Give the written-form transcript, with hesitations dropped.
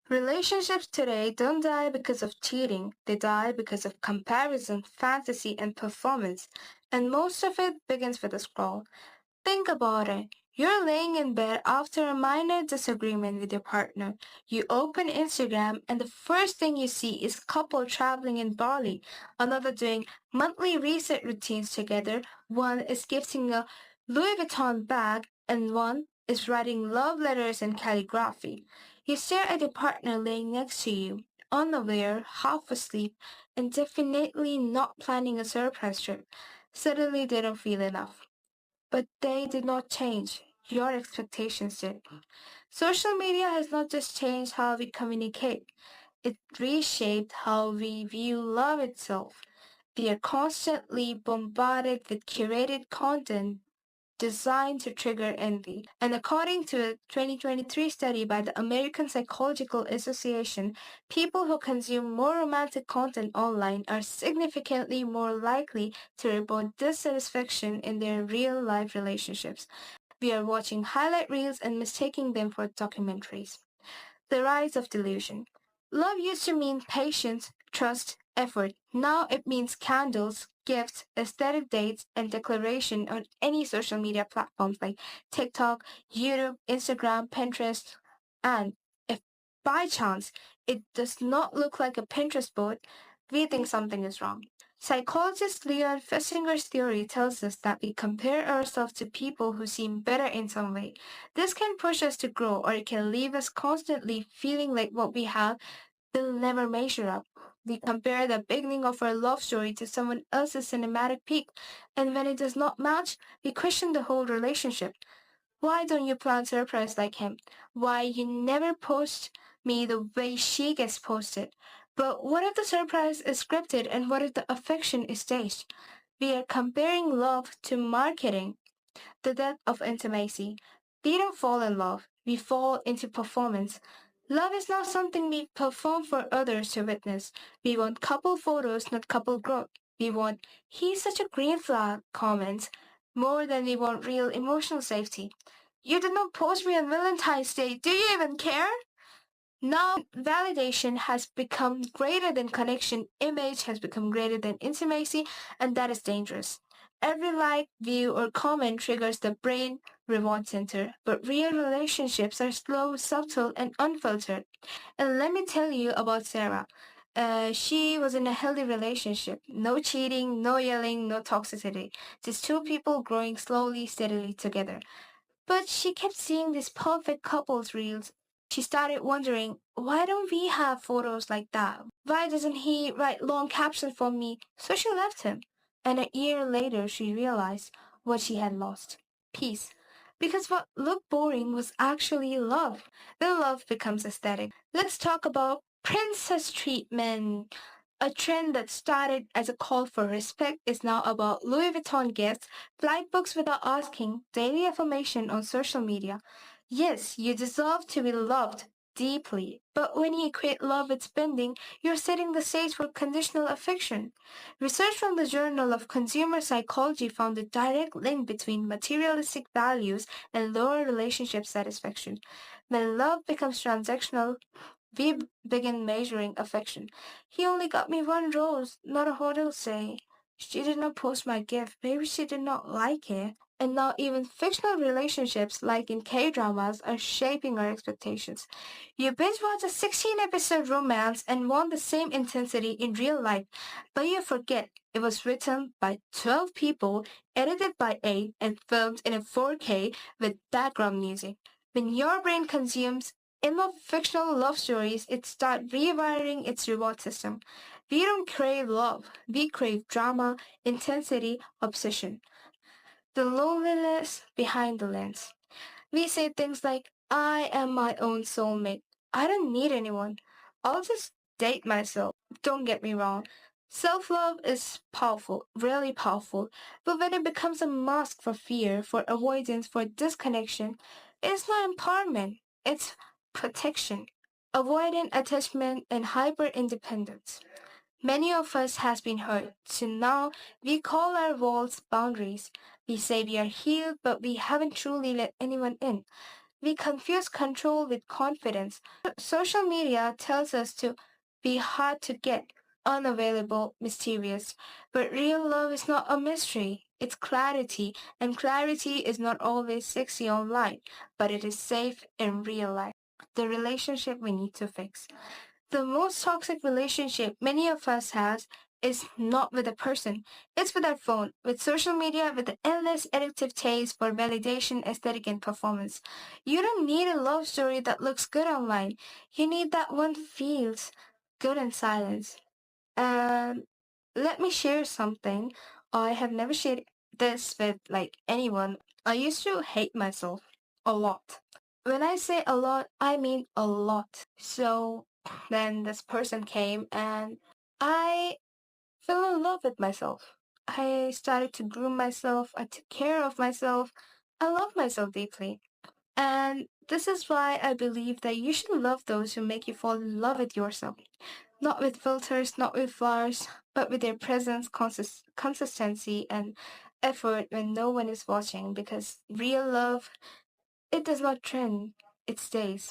Relationships today don't die because of cheating, they die because of comparison, fantasy, and performance. And most of it begins with a scroll. Think about it. You're laying in bed after a minor disagreement with your partner. You open Instagram and the first thing you see is couple traveling in Bali, another doing monthly reset routines together, one is gifting a Louis Vuitton bag and one is writing love letters in calligraphy. You stare at your partner laying next to you, unaware, half asleep, and definitely not planning a surprise trip. Suddenly they don't feel enough. But they did not change. Your expectations did. Social media has not just changed how we communicate, it reshaped how we view love itself. We are constantly bombarded with curated content designed to trigger envy. And according to a 2023 study by the American Psychological Association, people who consume more romantic content online are significantly more likely to report dissatisfaction in their real life relationships. We are watching highlight reels and mistaking them for documentaries. The rise of delusion. Love used to mean patience, trust, effort. Now it means candles, gifts, aesthetic dates, and declaration on any social media platforms like TikTok, YouTube, Instagram, Pinterest. And if by chance it does not look like a Pinterest board, we think something is wrong. Psychologist Leon Fessinger's theory tells us that we compare ourselves to people who seem better in some way. This can push us to grow or it can leave us constantly feeling like what we have will never measure up. We compare the beginning of our love story to someone else's cinematic peak, and when it does not match, we question the whole relationship. Why don't you plan surprise like him? Why you never post me the way she gets posted? But what if the surprise is scripted and what if the affection is staged? We are comparing love to marketing, the death of intimacy. We don't fall in love, we fall into performance. Love is not something we perform for others to witness. We want couple photos, not couple growth. We want, he's such a green flag comments more than we want real emotional safety. You did not post me on Valentine's Day. Do you even care? Now, validation has become greater than connection, image has become greater than intimacy, and that is dangerous. Every like, view, or comment triggers the brain reward center, but real relationships are slow, subtle, and unfiltered. And let me tell you about Sarah. She was in a healthy relationship. No cheating, no yelling, no toxicity. Just two people growing slowly, steadily together. But she kept seeing these perfect couples reels. She started wondering, why don't we have photos like that? Why doesn't he write long captions for me? So she left him. And a year later, she realized what she had lost peace. Because what looked boring was actually love. Then love becomes aesthetic. Let's talk about princess treatment. A trend that started as a call for respect is now about Louis Vuitton gifts, flight books without asking, daily affirmation on social media. Yes, you deserve to be loved deeply, but when you equate love with spending, you're setting the stage for conditional affection. Research from the Journal of Consumer Psychology found a direct link between materialistic values and lower relationship satisfaction. When love becomes transactional, we begin measuring affection. He only got me one rose, not a hotel stay. She did not post my gift. Maybe she did not like it. And now even fictional relationships, like in K-dramas, are shaping our expectations. You binge watch a 16-episode romance and want the same intensity in real life, but you forget it was written by 12 people, edited by 8, and filmed in a 4K with background music. When your brain consumes in love fictional love stories, it starts rewiring its reward system. We don't crave love, we crave drama, intensity, obsession. The loneliness behind the lens. We say things like, I am my own soulmate. I don't need anyone. I'll just date myself. Don't get me wrong. Self love is powerful, really powerful, but when it becomes a mask for fear, for avoidance, for disconnection, it's not empowerment, it's protection. Avoidant attachment and hyper independence. Many of us has been hurt, so now we call our walls boundaries. We say we are healed, but we haven't truly let anyone in. We confuse control with confidence. Social media tells us to be hard to get, unavailable, mysterious. But real love is not a mystery. It's clarity, and clarity is not always sexy online, but it is safe in real life. The relationship we need to fix. The most toxic relationship many of us has is not with a person. It's with our phone, with social media, with the endless addictive taste for validation, aesthetic, and performance. You don't need a love story that looks good online. You need that one feels good in silence. And let me share something. I have never shared this with anyone. I used to hate myself a lot. When I say a lot, I mean a lot. So then this person came and I fell in love with myself. I started to groom myself. I took care of myself. I love myself deeply. And this is why I believe that you should love those who make you fall in love with yourself. Not with filters, not with flowers, but with their presence, consistency, and effort when no one is watching. Because real love, it does not trend, it stays.